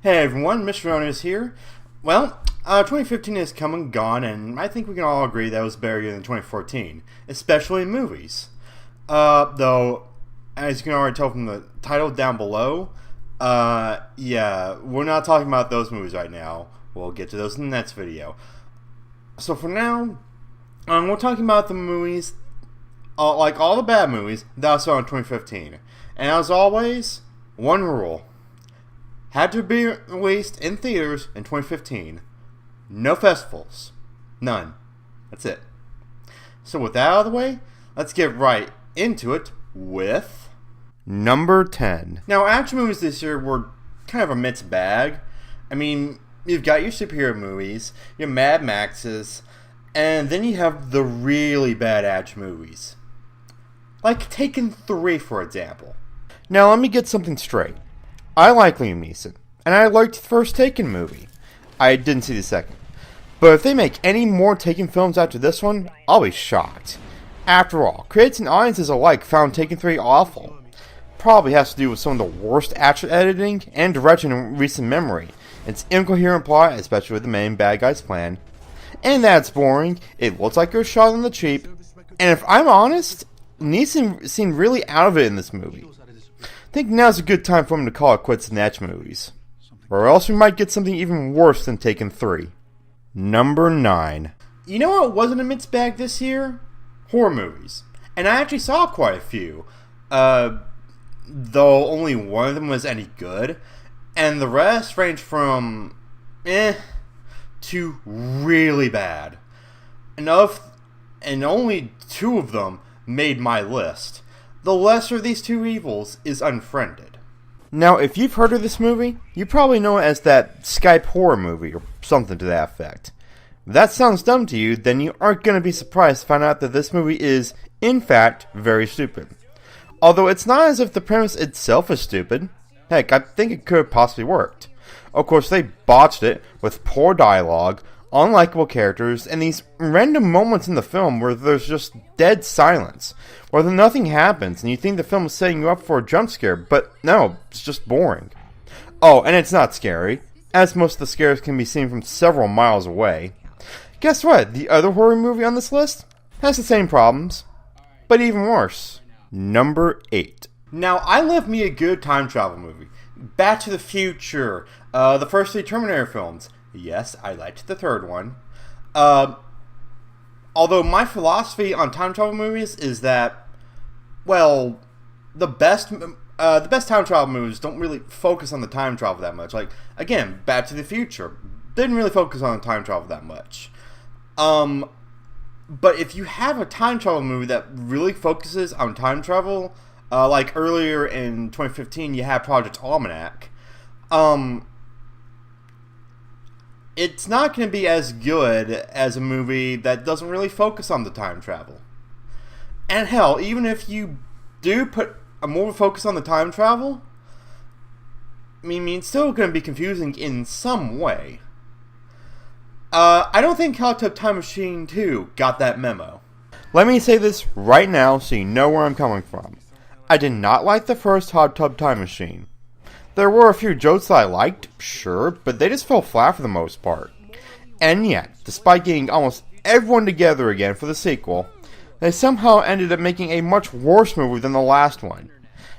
Hey everyone, Mr. Owners here. Well, 2015 has come and gone, and I think we can all agree that was better than 2014, especially in movies. Though, as you can already tell from the title down below, yeah, we're not talking about those movies right now. We'll get to those in the next video. So for now, we're talking about the movies, like all the bad movies that I saw in 2015. And as always, one rule. Had to be released in theaters in 2015. No festivals. None. That's it. So with that out of the way, let's get right into it with number 10. Now, action movies this year were kind of a mixed bag. I mean, you've got your superhero movies, your Mad Maxes, and then you have the really bad action movies. Like Taken 3, for example. Now, let me get something straight. I like Liam Neeson, and I liked the first Taken movie. I didn't see the second. But if they make any more Taken films after this one, I'll be shocked. After all, critics and audiences alike found Taken 3 awful. Probably has to do with some of the worst action editing and direction in recent memory. Its incoherent plot, especially with the main bad guy's plan. And that's boring, it looks like it was shot on the cheap. And if I'm honest, Neeson seemed really out of it in this movie. I think now's a good time for him to call it quits in action movies. Or else we might get something even worse than Taken 3. Number 9. You know what wasn't a mixed bag this year? Horror movies. And I actually saw quite a few. Though only one of them was any good. And the rest ranged from to really bad. And only two of them made my list. The lesser of these two evils is Unfriended. Now, if you've heard of this movie, you probably know it as that Skype horror movie or something to that effect. If that sounds dumb to you, then you aren't going to be surprised to find out that this movie is, in fact, very stupid. Although it's not as if the premise itself is stupid. Heck, I think it could have possibly worked. Of course, they botched it with poor dialogue, unlikable characters, and these random moments in the film where there's just dead silence, where nothing happens and you think the film is setting you up for a jump scare, but no, it's just boring. Oh, and it's not scary, as most of the scares can be seen from several miles away. Guess what? The other horror movie on this list has the same problems, but even worse. Number 8. Now, I love me a good time travel movie. Back to the Future, the first 3 Terminator films. Yes, I liked the third one. Although my philosophy on time travel movies is that, well, the best time travel movies don't really focus on the time travel that much. Like, again, Back to the Future didn't really focus on the time travel that much. But if you have a time travel movie that really focuses on time travel, like earlier in 2015, you had Project Almanac. It's not going to be as good as a movie that doesn't really focus on the time travel. And hell, even if you do put a more focus on the time travel, I mean, it's still going to be confusing in some way. I don't think Hot Tub Time Machine 2 got that memo. Let me say this right now so you know where I'm coming from. I did not like the first Hot Tub Time Machine. There were a few jokes that I liked, sure, but they just fell flat for the most part. And yet, despite getting almost everyone together again for the sequel, they somehow ended up making a much worse movie than the last one.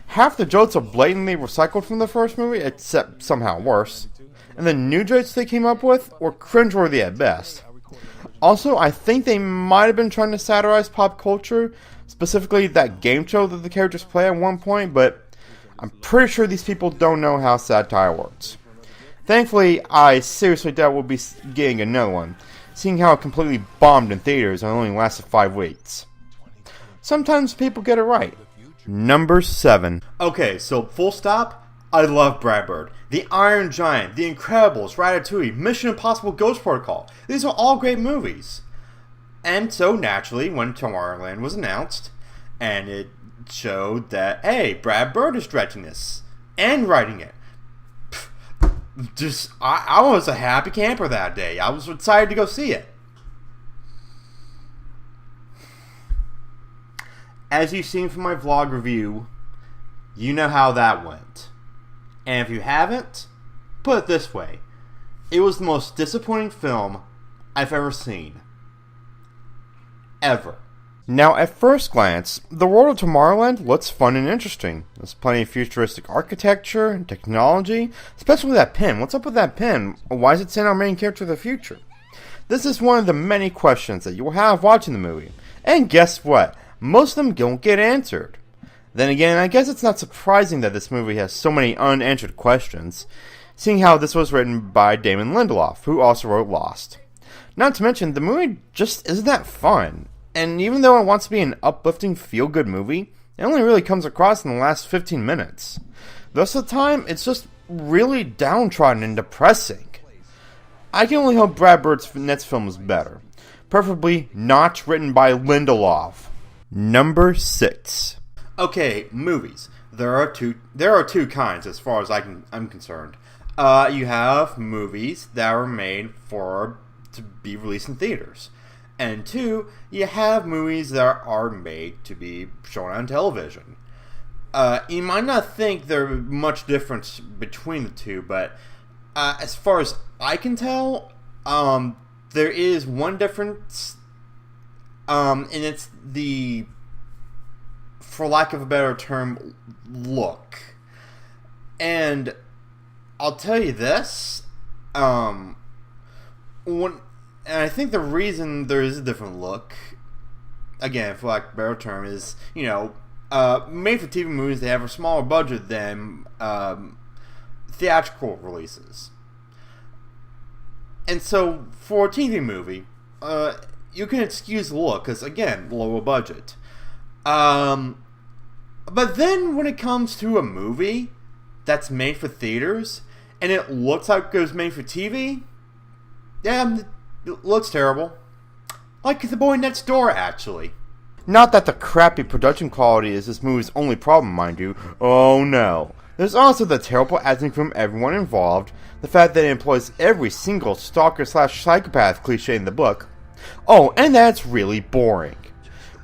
Half the jokes are blatantly recycled from the first movie, except somehow worse. And the new jokes they came up with were cringeworthy at best. Also, I think they might have been trying to satirize pop culture, specifically that game show that the characters play at one point, but I'm pretty sure these people don't know how satire works. Thankfully, I seriously doubt we'll be getting another one, seeing how it completely bombed in theaters and only lasted 5 weeks. Sometimes people get it right. Number 7. Okay, so full stop, I love Brad Bird. The Iron Giant, The Incredibles, Ratatouille, Mission Impossible Ghost Protocol. These are all great movies. And so naturally, when Tomorrowland was announced, and it showed that, hey, Brad Bird is directing this and writing it. I was a happy camper that day. I was excited to go see it. As you've seen from my vlog review, you know how that went. And if you haven't, Put it this way, it was the most disappointing film I've ever seen. Ever. Now, at first glance, the world of Tomorrowland looks fun and interesting. There's plenty of futuristic architecture and technology, especially that pin. What's up with that pin? Why is it saying our main character of the future? This is one of the many questions that you will have watching the movie. And guess what? Most of them don't get answered. Then again, I guess it's not surprising that this movie has so many unanswered questions, seeing how this was written by Damon Lindelof, who also wrote Lost. Not to mention, the movie just isn't that fun. And even though it wants to be an uplifting, feel-good movie, it only really comes across in the last 15 minutes. The rest of the time, it's just really downtrodden and depressing. I can only hope Brad Bird's next film is better. Preferably not written by Lindelof. Number 6. Okay, movies. There are two kinds as far as I'm concerned. You have movies that are made to be released in theaters. And 2, you have movies that are made to be shown on television. You might not think there's much difference between the two, but as far as I can tell, there is one difference, and it's the, for lack of a better term, look. And I'll tell you this, and I think the reason there is a different look, again, for lack of a better term, is, made-for-TV movies, they have a smaller budget than theatrical releases. And so, for a TV movie, you can excuse the look, because, again, lower budget. But then, when it comes to a movie that's made for theaters, and it looks like it was made for TV, yeah, it looks terrible. Like The Boy Next Door, actually. Not that the crappy production quality is this movie's only problem, mind you. Oh no. There's also the terrible acting from everyone involved, the fact that it employs every single stalker/psychopath cliche in the book. Oh, and that's really boring.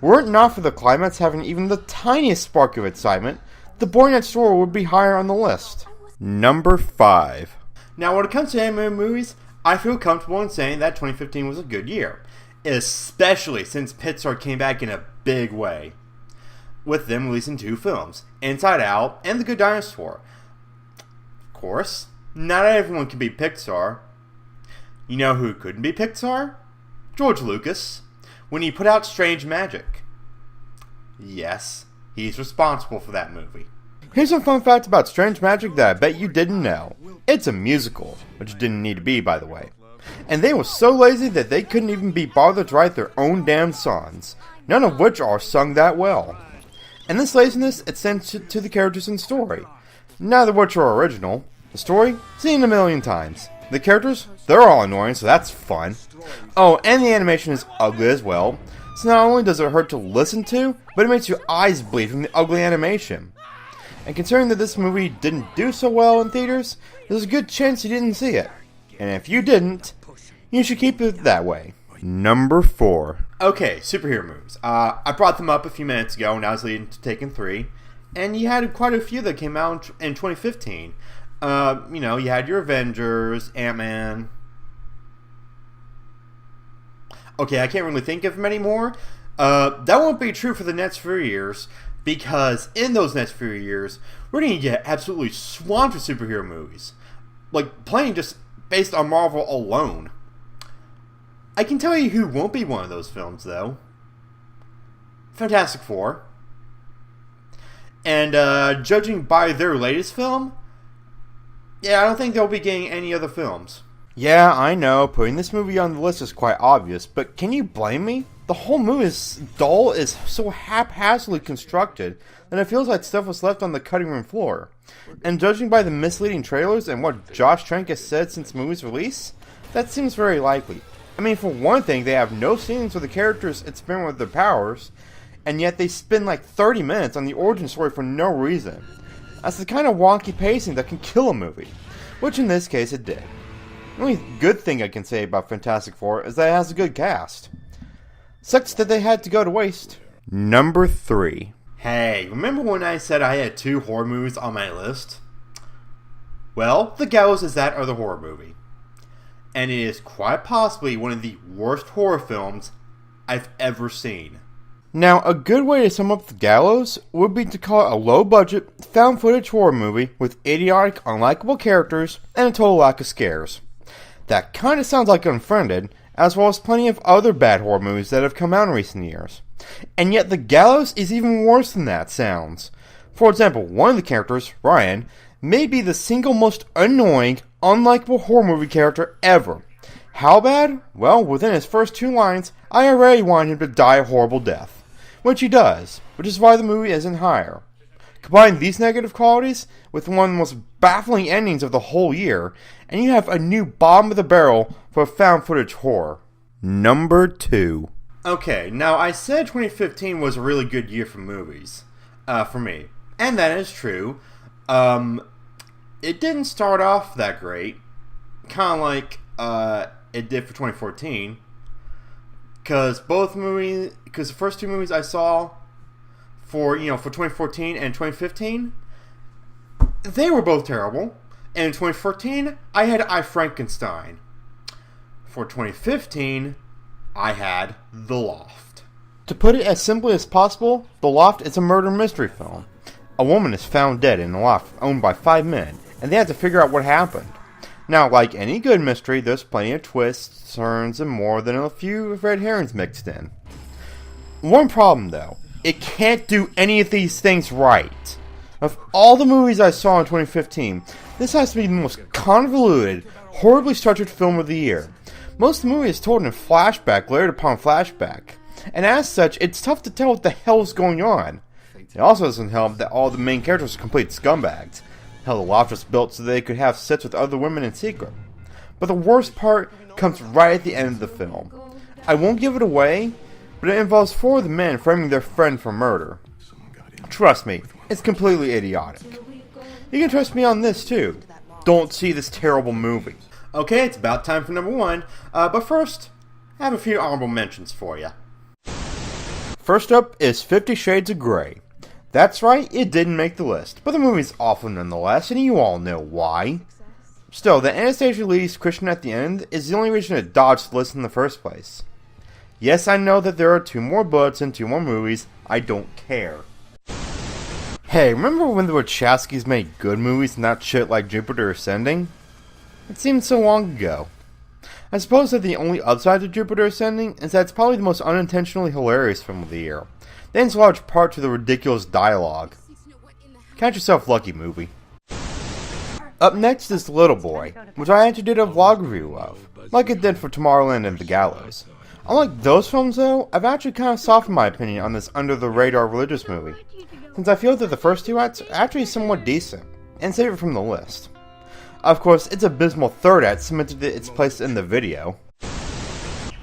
Were it not for the climax having even the tiniest spark of excitement, The Boy Next Door would be higher on the list. Number 5. Now, when it comes to anime movies, I feel comfortable in saying that 2015 was a good year, especially since Pixar came back in a big way, with them releasing 2 films, Inside Out and The Good Dinosaur. Of course, not everyone can be Pixar. You know who couldn't be Pixar? George Lucas, when he put out Strange Magic. Yes, he's responsible for that movie. Here's some fun facts about Strange Magic that I bet you didn't know. It's a musical, which it didn't need to be, by the way. And they were so lazy that they couldn't even be bothered to write their own damn songs, none of which are sung that well. And this laziness extends to the characters and story, neither of which are original. The story, seen a million times. The characters, they're all annoying, so that's fun. Oh, and the animation is ugly as well. So not only does it hurt to listen to, but it makes your eyes bleed from the ugly animation. And considering that this movie didn't do so well in theaters, there's a good chance you didn't see it. And if you didn't, you should keep it that way. Number 4. Okay, superhero movies. I brought them up a few minutes ago, and I was leading to Taken 3. And you had quite a few that came out in 2015. You had your Avengers, Ant-Man. Okay, I can't really think of them anymore. That won't be true for the next few years, because in those next few years, we're going to get absolutely swamped with superhero movies. Like, playing just based on Marvel alone. I can tell you who won't be one of those films, though. Fantastic Four. And, judging by their latest film, yeah, I don't think they'll be getting any other films. Yeah, I know, putting this movie on the list is quite obvious, but can you blame me? The whole movie is so haphazardly constructed that it feels like stuff was left on the cutting room floor. And judging by the misleading trailers and what Josh Trank has said since the movie's release, that seems very likely. I mean, for one thing, they have no scenes where the characters experiment with their powers, and yet they spend like 30 minutes on the origin story for no reason. That's the kind of wonky pacing that can kill a movie, which in this case it did. The only good thing I can say about Fantastic Four is that it has a good cast. Sucks that they had to go to waste. Number 3. Hey, remember when I said I had 2 horror movies on my list? Well, The Gallows is that other horror movie. And it is quite possibly one of the worst horror films I've ever seen. Now, a good way to sum up The Gallows would be to call it a low-budget, found-footage horror movie with idiotic, unlikable characters and a total lack of scares. That kinda sounds like Unfriended, as well as plenty of other bad horror movies that have come out in recent years. And yet The Gallows is even worse than that sounds. For example, one of the characters, Ryan, may be the single most annoying, unlikable horror movie character ever. How bad? Well, within his first 2 lines, I already want him to die a horrible death. Which he does, which is why the movie isn't higher. Combine these negative qualities with one of the most baffling endings of the whole year, and you have a new bottom of the barrel for found footage horror. Number 2. Okay, now I said 2015 was a really good year for movies. For me. And that is true. It didn't start off that great. Kind of like it did for 2014. Because the first 2 movies I saw for 2014 and 2015, they were both terrible. And in 2014, I had I, Frankenstein. For 2015, I had The Loft. To put it as simply as possible, The Loft is a murder mystery film. A woman is found dead in a loft owned by 5 men, and they have to figure out what happened. Now, like any good mystery, there's plenty of twists, turns, and more than a few red herrings mixed in. One problem, though. It can't do any of these things right. Of all the movies I saw in 2015, this has to be the most convoluted, horribly structured film of the year. Most of the movie is told in flashback, layered upon flashback. And as such, it's tough to tell what the hell is going on. It also doesn't help that all the main characters are complete scumbags. Hell, the loft was built so they could have sex with other women in secret. But the worst part comes right at the end of the film. I won't give it away, but it involves 4 of the men framing their friend for murder. Trust me, it's completely idiotic. You can trust me on this too. Don't see this terrible movie. Okay, it's about time for number 1, but first, I have a few honorable mentions for you. First up is 50 Shades of Grey. That's right, it didn't make the list, but the movie's awful nonetheless, and you all know why. Still, the Anastasia Lee's Christian at the end is the only reason it dodged the list in the first place. Yes, I know that there are 2 more bullets and 2 more movies, I don't care. Hey, remember when the Wachowskis made good movies and not shit like Jupiter Ascending? It seems so long ago. I suppose that the only upside to Jupiter Ascending is that it's probably the most unintentionally hilarious film of the year. Thanks in large part to the ridiculous dialogue. Count yourself lucky, movie. Up next is The Little Boy, which I actually did a vlog review of, like it did for Tomorrowland and The Gallows. Unlike those films though, I've actually kind of softened my opinion on this under-the-radar religious movie, since I feel that the first 2 acts are actually somewhat decent, and save it from the list. Of course, its abysmal 3rd act cemented its place in the video.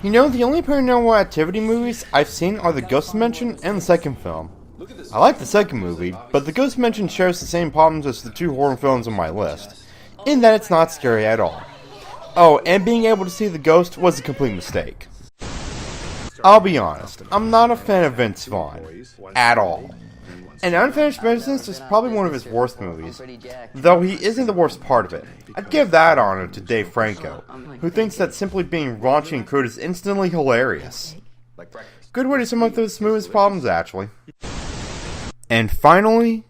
You know, the only Paranormal Activity movies I've seen are The Ghost Dimension and the second film. I like the second movie, but The Ghost Dimension shares the same problems as the 2 horror films on my list, in that it's not scary at all. Oh, and being able to see the ghost was a complete mistake. I'll be honest, I'm not a fan of Vince Vaughn, at all. And Unfinished Business is probably one of his worst movies, though he isn't the worst part of it. I'd give that honor to Dave Franco, who thinks that simply being raunchy and crude is instantly hilarious. Good way to sum up this movie's problems, actually. And finally,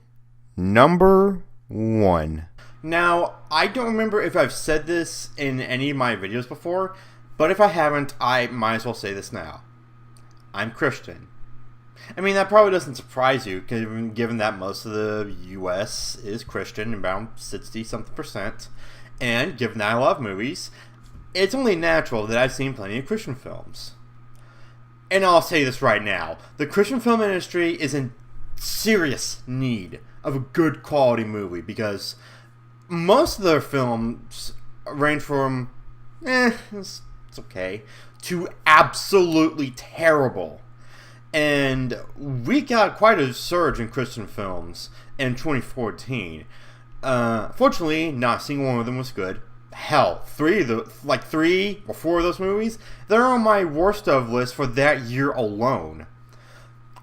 number 1. Now, I don't remember if I've said this in any of my videos before, but if I haven't, I might as well say this now. I'm Christian. I mean, that probably doesn't surprise you, given that most of the U.S. is Christian, about 60-something%, and given that I love movies, it's only natural that I've seen plenty of Christian films. And I'll say this right now, the Christian film industry is in serious need of a good quality movie, because most of their films range from, it's okay, to absolutely terrible. And we got quite a surge in Christian films in 2014. Fortunately, not a single one of them was good. Hell, 3 or 4 of those movies, they're on my worst of list for that year alone.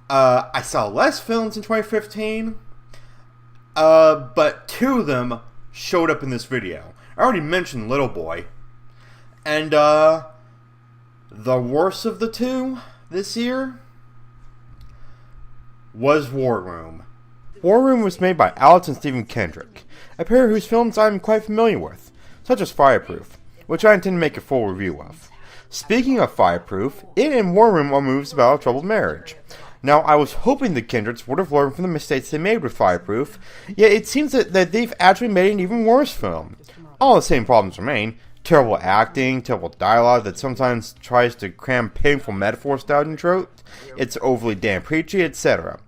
I saw less films in 2015, but 2 of them showed up in this video. I already mentioned Little Boy. And, the worst of the two this year was War Room. War Room was made by Alex and Stephen Kendrick, a pair whose films I am quite familiar with, such as Fireproof, which I intend to make a full review of. Speaking of Fireproof, it and War Room are movies about a troubled marriage. Now, I was hoping the Kendricks would have learned from the mistakes they made with Fireproof, yet it seems that they've actually made an even worse film. All the same problems remain: terrible acting, terrible dialogue that sometimes tries to cram painful metaphors down your throat, it's overly damn preachy, etc.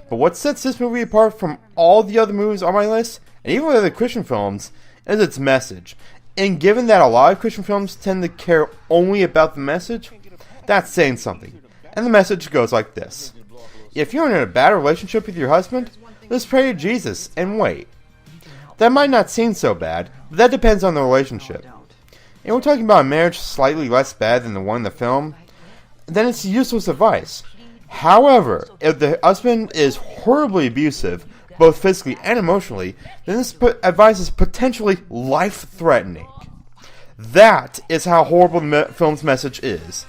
But what sets this movie apart from all the other movies on my list, and even other Christian films, is its message. And given that a lot of Christian films tend to care only about the message, that's saying something. And the message goes like this: if you're in a bad relationship with your husband, just pray to Jesus and wait. That might not seem so bad, but that depends on the relationship. And we're talking about a marriage slightly less bad than the one in the film, then it's useless advice. However, if the husband is horribly abusive, both physically and emotionally, then this advice is potentially life-threatening. That is how horrible the film's message is.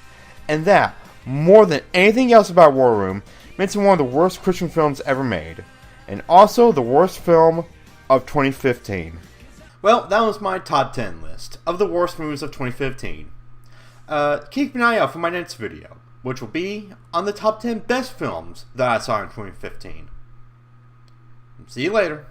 And that, more than anything else about War Room, makes it one of the worst Christian films ever made. And also the worst film of 2015. Well, that was my top 10 list of the worst movies of 2015. Keep an eye out for my next video, which will be on the top 10 best films that I saw in 2015. See you later.